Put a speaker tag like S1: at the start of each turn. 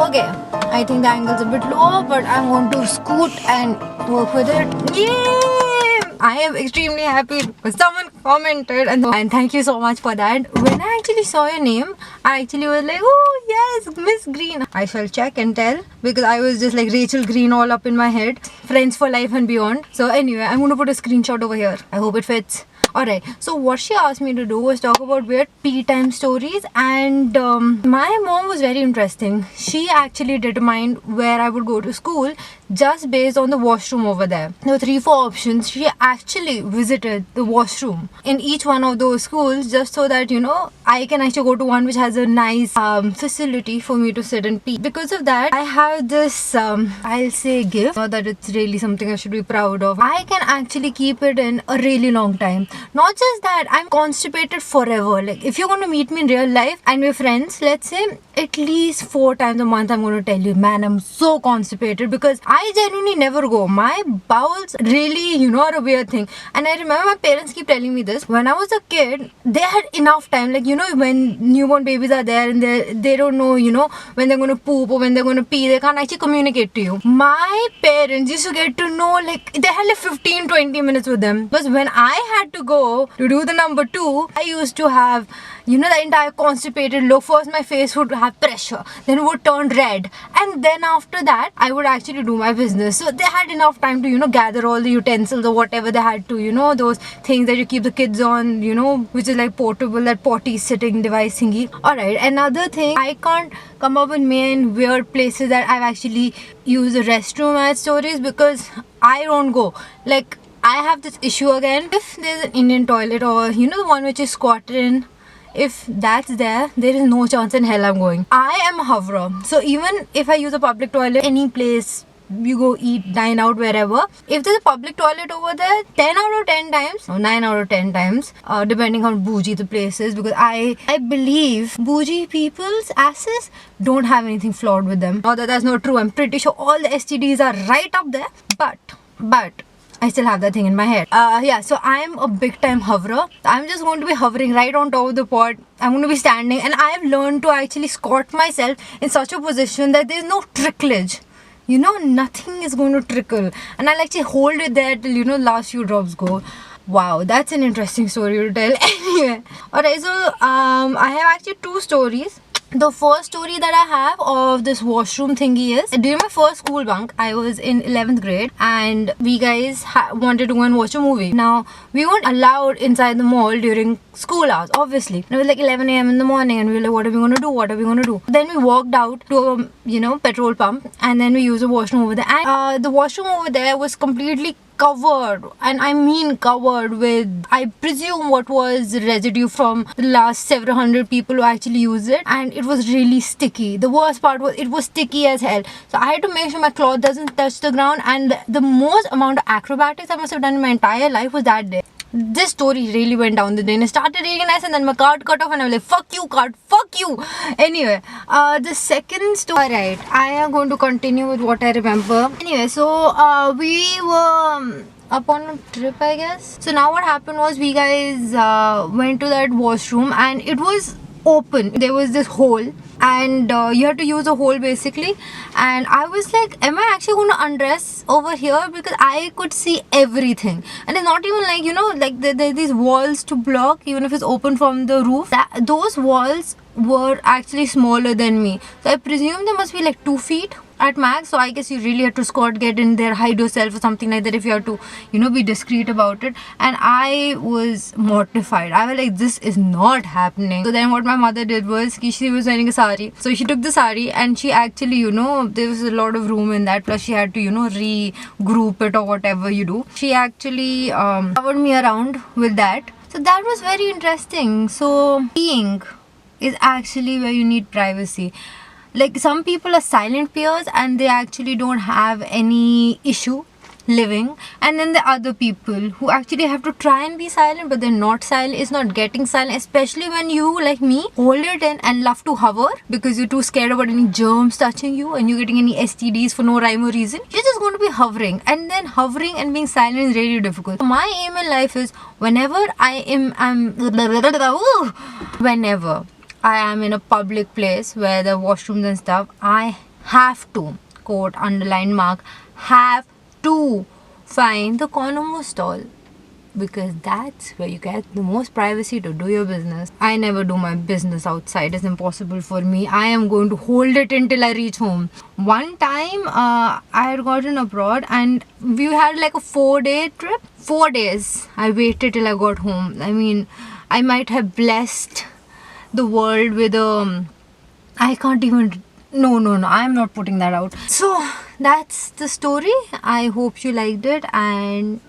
S1: Okay, I think the angle's a bit lower, but I'm going to scoot and work with it. Yay! I am extremely happy because someone commented and thank you so much for that. When I actually saw your name, I actually was like, oh yes, Miss Green. I shall check and tell because I was just like Rachel Green all up in my head. Friends for life and beyond. So anyway, I'm going to put a screenshot over here. I hope it fits. Alright, so what she asked me to do was talk about weird tea time stories, and my mom was very interesting. She actually determined where I would go to school just based on the washroom over there. There were 3-4 options. She actually visited the washroom in each one of those schools just so that, you know, I can actually go to one which has a nice facility for me to sit and pee. Because of that, I have this, I'll say gift, not that it's really something I should be proud of. I can actually keep it in a really long time. Not just that, I'm constipated forever. Like, if you're going to meet me in real life and we're friends, let's say at least 4 times a month I'm going to tell you, man, I'm so constipated because I genuinely never go. My bowels really, you know, are a weird thing. And I remember my parents keep telling me this. When I was a kid, they had enough time. Like, you know, when newborn babies are there and they don't know, you know, when they're going to poop or when they're going to pee, they can't actually communicate to you. My parents used to get to know, like, they had like 15-20 minutes with them. Because when I had to go to do the number 2, I used to have, you know, the entire constipated look. First my face would have pressure, then it would turn red, and then after that I would actually do my business. So they had enough time to, you know, gather all the utensils or whatever they had to, you know, those things that you keep the kids on, you know, which is like portable, that potty sitting device thingy. Alright, another thing, I can't come up with main weird places that I've actually used the restroom as stories because I don't go. Like, I have this issue again. If there's an Indian toilet or, you know, the one which is squatted in, if that's there is no chance in hell I'm going. I am a hoverer. So even if I use a public toilet, any place, you go eat, dine out, wherever, if there's a public toilet over there, 10 out of 10 times, or 9 out of 10 times, depending on bougie the place is, because I believe bougie people's asses don't have anything flawed with them. Not that that's not true. I'm pretty sure all the STDs are right up there, but I still have that thing in my head. Yeah, so I'm a big time hoverer. I'm just going to be hovering right on top of the pot. I'm going to be standing, and I have learned to actually squat myself in such a position that there's no tricklage. You know, nothing is going to trickle, and I'll actually hold it there till, you know, last few drops go. Wow, that's an interesting story to tell. Anyway, alright, so I have actually 2 stories. The first story that I have of this washroom thingy is, during my first school bunk, I was in 11th grade and we guys wanted to go and watch a movie. Now, we weren't allowed inside the mall during school hours, obviously. And it was like 11 a.m. in the morning and we were like, what are we going to do? What are we going to do? Then we walked out to a, you know, petrol pump, and then we used a washroom over there. And the washroom over there was completely covered, and I mean covered with, I presume, what was residue from the last several hundred people who actually used it, and it was really sticky. The worst part was it was sticky as hell, so I had to make sure my cloth doesn't touch the ground, and the most amount of acrobatics I must have done in my entire life was that day. This story really went down the drain. It started really nice and then my card cut off and I was like, fuck you card, fuck you. Anyway, the second story, alright, I am going to continue with what I remember. Anyway, so we were up on a trip, I guess. So now what happened was we guys went to that washroom and it was open. There was this hole and you had to use a hole basically, and I was like, am I actually going to undress over here, because I could see everything, and it's not even like, you know, like there's these walls to block even if it's open from the roof. Those walls were actually smaller than me, so I presume they must be like 2 feet at max. So I guess you really have to squat, get in there, hide yourself or something like that if you have to, you know, be discreet about it. And I was mortified. I was like, this is not happening. So then what my mother did was, she was wearing a sari, so she took the sari and she actually, you know, there was a lot of room in that, plus she had to, you know, regroup it or whatever you do. She actually covered me around with that. So that was very interesting. So peeing is actually where you need privacy. Like, some people are silent peers and they actually don't have any issue living, and then the other people who actually have to try and be silent but they're not silent, it's not getting silent, especially when you, like me, hold it in and love to hover because you're too scared about any germs touching you and you're getting any STDs for no rhyme or reason. You're just going to be hovering, and then hovering and being silent is really difficult. So my aim in life is, whenever I am in a public place where the washrooms and stuff, I have to, quote, underline mark, have to find the cornermost stall, because that's where you get the most privacy to do your business. I never do my business outside. It's impossible for me. I am going to hold it until I reach home. One time, I had gotten abroad and we had like a 4-day trip. 4 days. I waited till I got home. I mean, I might have blessed the world with I can't even. No, I'm not putting that out. So that's the story. I hope you liked it, and